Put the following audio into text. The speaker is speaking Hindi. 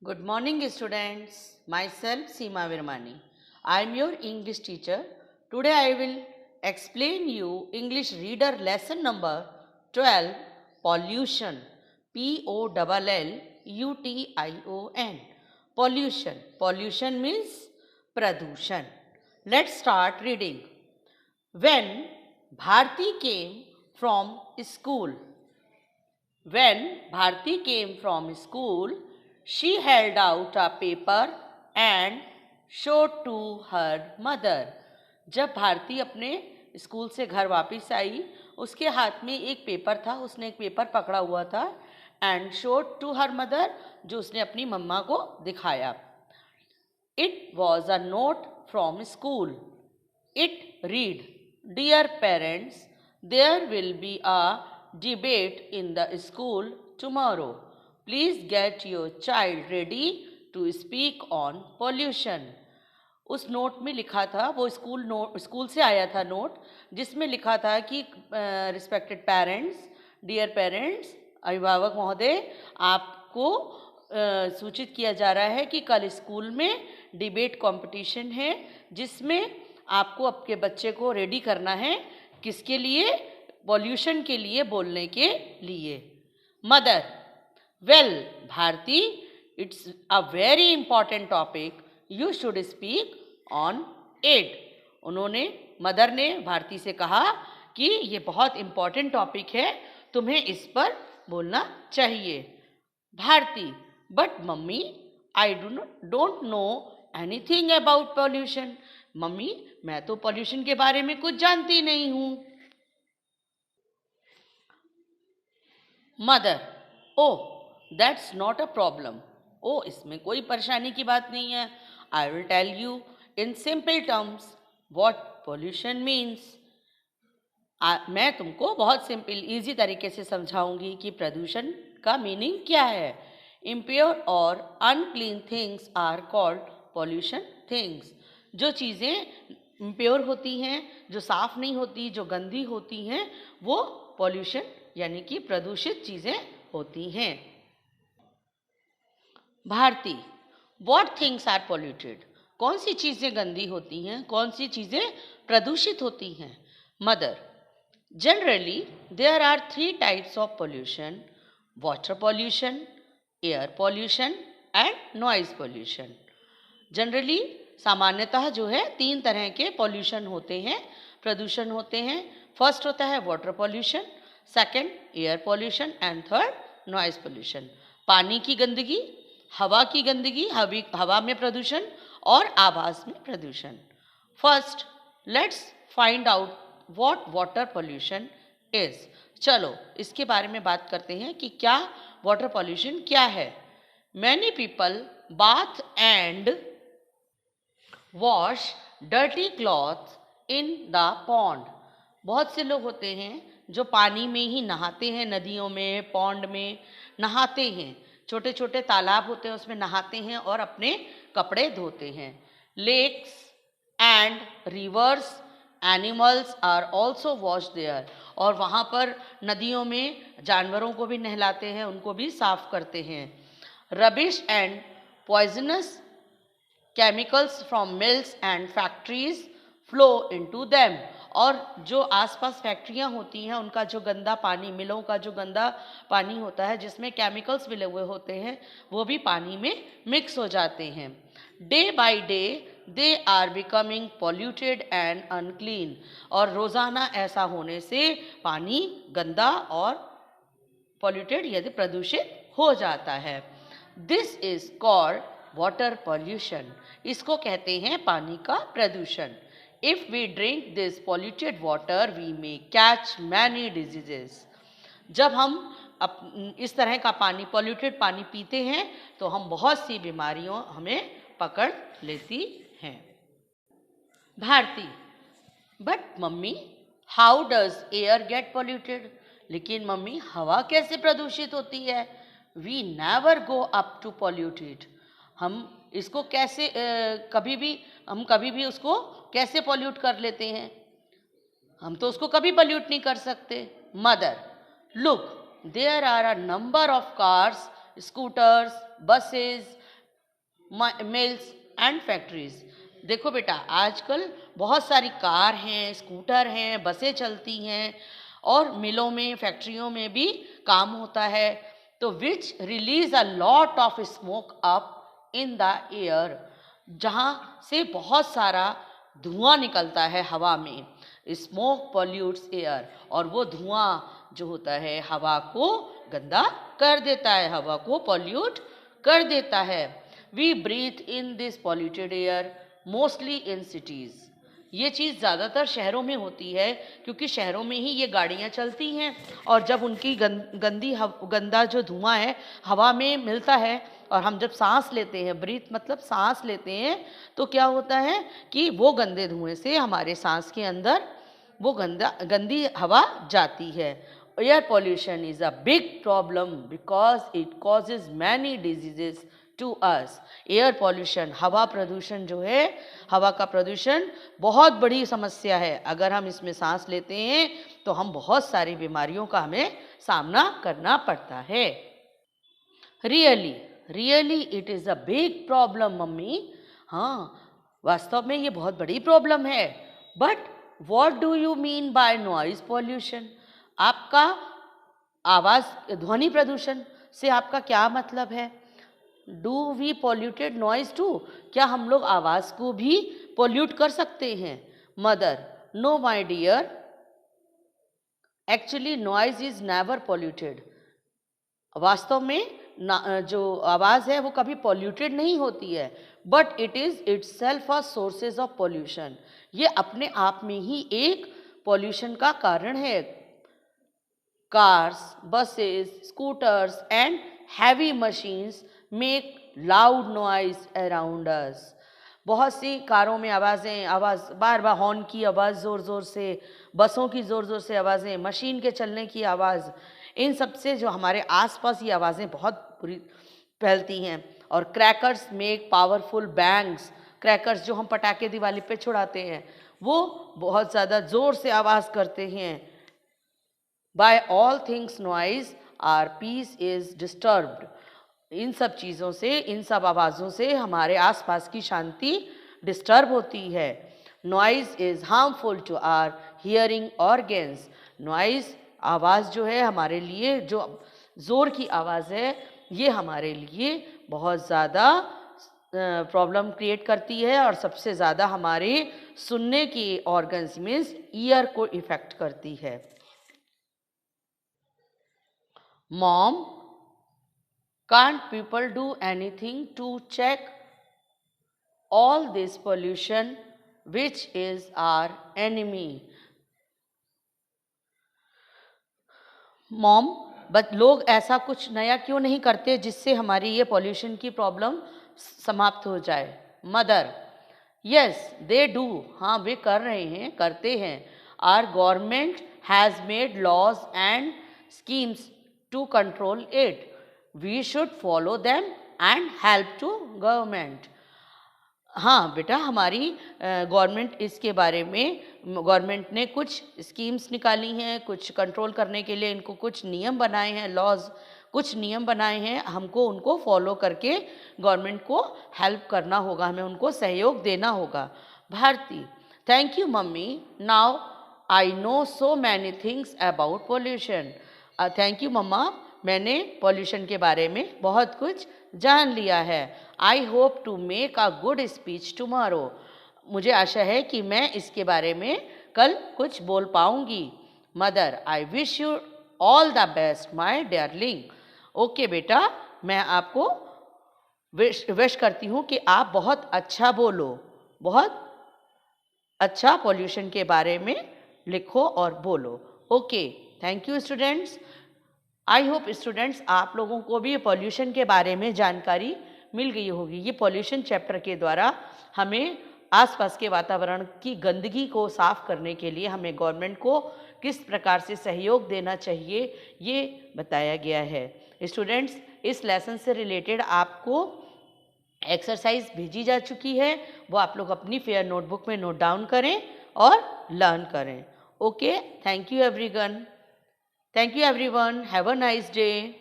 Good morning, students. Myself Seema Virmani. I am your English teacher. Today I will explain you English reader lesson number 12, pollution. Pollution. Pollution. Pollution means pradushan. Let's start reading. When Bharti came from school. When Bharti came from school, she held out a paper and showed to her mother. जब भारती अपने स्कूल से घर वापस आई, उसके हाथ में एक पेपर था. उसने एक पेपर पकड़ा हुआ था and showed to her mother, जो उसने अपनी मम्मा को दिखाया. It was a note from school. It read, "Dear parents, there will be a debate in the school tomorrow. Please get your child ready to speak on pollution." उस नोट में लिखा था, वो स्कूल से आया था नोट, जिसमें लिखा था कि रिस्पेक्टेड पेरेंट्स, डियर पेरेंट्स, अभिभावक महोदय, आपको सूचित किया जा रहा है कि कल स्कूल में डिबेट कंपटीशन है, जिसमें आपको आपके बच्चे को रेडी करना है. किसके लिए? पॉल्यूशन के लिए बोलने के लिए. Mother, well Bharati, it's a very important topic, you should speak on it. उन्होंने, मदर ने भारती से कहा कि ये बहुत इंपॉर्टेंट टॉपिक है, तुम्हें इस पर बोलना चाहिए. Bharati, but mummy, I don't know anything about pollution. Mummy, मैं तो पॉल्यूशन के बारे में कुछ जानती नहीं हूं. Mother, oh that's not a problem. Oh, इसमें कोई परेशानी की बात नहीं है. I will tell you in simple terms what pollution means. मैं तुमको बहुत सिंपल ईजी तरीके से समझाऊंगी कि प्रदूषण का मीनिंग क्या है. इम्प्योर और unclean things are called pollution things. जो चीज़ें इम्प्योर होती हैं, जो साफ़ नहीं होती, जो गंदी होती हैं, वो पॉल्यूशन यानी कि प्रदूषित चीज़ें होती हैं. Bharati, what things are polluted. कौन सी चीज़ें गंदी होती हैं, कौन सी चीज़ें प्रदूषित होती हैं. Mother, generally there are 3 types of pollution: water pollution, air pollution and noise pollution. Generally, सामान्यतः जो है 3 तरह के पॉल्यूशन होते हैं, प्रदूषण होते हैं. फर्स्ट होता है water pollution, second air pollution and third noise pollution. पानी की गंदगी, हवा की गंदगी, हवा में प्रदूषण और आवाज़ में प्रदूषण. First, let's find out what water pollution is. चलो इसके बारे में बात करते हैं कि क्या वाटर पॉल्यूशन क्या है. Many people bath and wash dirty clothes in the pond. बहुत से लोग होते हैं जो पानी में ही नहाते हैं, नदियों में, पॉन्ड में नहाते हैं. छोटे छोटे तालाब होते हैं, उसमें नहाते हैं और अपने कपड़े धोते हैं. Lakes and rivers animals are also wash there. और वहाँ पर नदियों में जानवरों को भी नहलाते हैं, उनको भी साफ करते हैं. Rubbish and poisonous chemicals from mills and factories flow into them. और जो आसपास फैक्ट्रियां होती हैं, उनका जो गंदा पानी, मिलों का जो गंदा पानी होता है जिसमें केमिकल्स मिले हुए होते हैं, वो भी पानी में मिक्स हो जाते हैं. Day by day they are becoming polluted and unclean. और रोज़ाना ऐसा होने से पानी गंदा और पॉल्यूटेड यानी प्रदूषित हो जाता है. This is called water pollution. इसको कहते हैं पानी का प्रदूषण. If we drink this polluted water we may catch many diseases. जब हम इस तरह का पानी, पॉल्यूटेड पानी पीते हैं तो हम बहुत सी बीमारियों हमें पकड़ लेती हैं. Bharati, but mummy, how does air get polluted. लेकिन मम्मी, हवा कैसे प्रदूषित होती है. We never go up to pollute it. हम इसको कैसे कभी भी उसको कैसे पॉल्यूट कर लेते हैं. हम तो उसको कभी पॉल्यूट नहीं कर सकते. Mother, look, there are a number of cars, scooters, buses mills and factories. देखो बेटा, आजकल बहुत सारी कार हैं, स्कूटर हैं, बसें चलती हैं और मिलों में, फैक्ट्रियों में भी काम होता है, तो विच release a lot of smoke up in the air, जहाँ से बहुत सारा धुआं निकलता है हवा में। स्मोक पॉल्यूट्स एयर, और वो धुआं जो होता है हवा को गंदा कर देता है, हवा को पॉल्यूट कर देता है। We breathe in this polluted air mostly in cities. ये चीज़ ज़्यादातर शहरों में होती है, क्योंकि शहरों में ही ये गाड़ियाँ चलती हैं, और जब उनकी गंदा जो धुआं है हवा में मिलता है और हम जब सांस लेते हैं, ब्रीथ मतलब सांस लेते हैं, तो क्या होता है कि वो गंदे धुएं से हमारे सांस के अंदर वो गंदी हवा जाती है। Air pollution is a big problem because it causes many diseases to us. Air pollution, हवा प्रदूषण जो है, हवा का प्रदूषण बहुत बड़ी समस्या है। अगर हम इसमें सांस लेते हैं तो हम बहुत सारी बीमारियों का हमें सामना करना पड़ता है। Really it is a big problem mummy. हाँ, वास्तव में ये बहुत बड़ी प्रॉब्लम है। But what do you mean by noise pollution? आपका आवाज़ ध्वनि प्रदूषण से आपका क्या मतलब है? Do we polluted noise too? क्या हम लोग आवाज़ को भी पॉल्यूट कर सकते हैं? Mother, no my dear, actually noise is never polluted. वास्तव में जो आवाज़ है वो कभी पॉल्यूटेड नहीं होती है, but it is itself a sources of pollution. ये अपने आप में ही एक पॉल्यूशन का कारण है। Cars, buses, scooters and heavy machines make loud noise around us. बहुत सी कारों में आवाज़ बार बार हॉर्न की आवाज़ ज़ोर ज़ोर से, बसों की ज़ोर ज़ोर से आवाज़ें, मशीन के चलने की आवाज़, इन सब से जो हमारे आसपास ये आवाज़ें बहुत बुरी फैलती हैं। और crackers make powerful bangs. Crackers जो हम पटाखे दिवाली पे छुड़ाते हैं, वो बहुत ज़्यादा ज़ोर से आवाज़ करते हैं। By all things noise or peace is disturbed. इन सब चीज़ों से, इन सब आवाज़ों से हमारे आसपास की शांति डिस्टर्ब होती है। Noise is harmful to our hearing organs. Noise, आवाज़ जो है हमारे लिए, जो ज़ोर की आवाज़ है, ये हमारे लिए बहुत ज़्यादा प्रॉब्लम क्रिएट करती है, और सबसे ज़्यादा हमारे सुनने की ऑर्गन्स मीन्स ईयर को इफ़ेक्ट करती है। Mom, can't people do anything to check all this pollution which is our enemy? Mom, but लोग ऐसा कुछ नया क्यों नहीं करते जिससे हमारी ये पॉल्यूशन की प्रॉब्लम समाप्त हो जाए? Mother, yes they do. हाँ, वे कर रहे हैं, करते हैं। Our government has made laws and schemes to control it. We should follow them and help to government. हाँ बेटा, हमारी गवर्नमेंट इसके बारे में, गवर्नमेंट ने कुछ स्कीम्स निकाली हैं, कुछ कंट्रोल करने के लिए इनको कुछ नियम बनाए हैं, लॉज, कुछ नियम बनाए हैं। हमको उनको फॉलो करके गवर्नमेंट को हेल्प करना होगा, हमें उनको सहयोग देना होगा। Bharati, thank you mummy, now I know so many things about pollution. Thank you mumma, मैंने पॉल्यूशन के बारे में बहुत कुछ जान लिया है। I hope to make a good speech tomorrow. मुझे आशा है कि मैं इसके बारे में कल कुछ बोल पाऊंगी। Mother, I wish you all the best my darling. Okay बेटा, मैं आपको विश करती हूँ कि आप बहुत अच्छा बोलो, बहुत अच्छा पॉल्यूशन के बारे में लिखो और बोलो। Okay, thank you students. I hope students, आप लोगों को भी पॉल्यूशन के बारे में जानकारी मिल गई होगी। ये पॉल्यूशन चैप्टर के द्वारा हमें आसपास के वातावरण की गंदगी को साफ करने के लिए हमें गवर्नमेंट को किस प्रकार से सहयोग देना चाहिए, ये बताया गया है। स्टूडेंट्स, इस लेसन से रिलेटेड आपको एक्सरसाइज भेजी जा चुकी है, वो आप लोग अपनी फेयर नोटबुक में नोट डाउन करें और लर्न करें। Okay, thank you everyone. Thank you everyone. Have a nice day.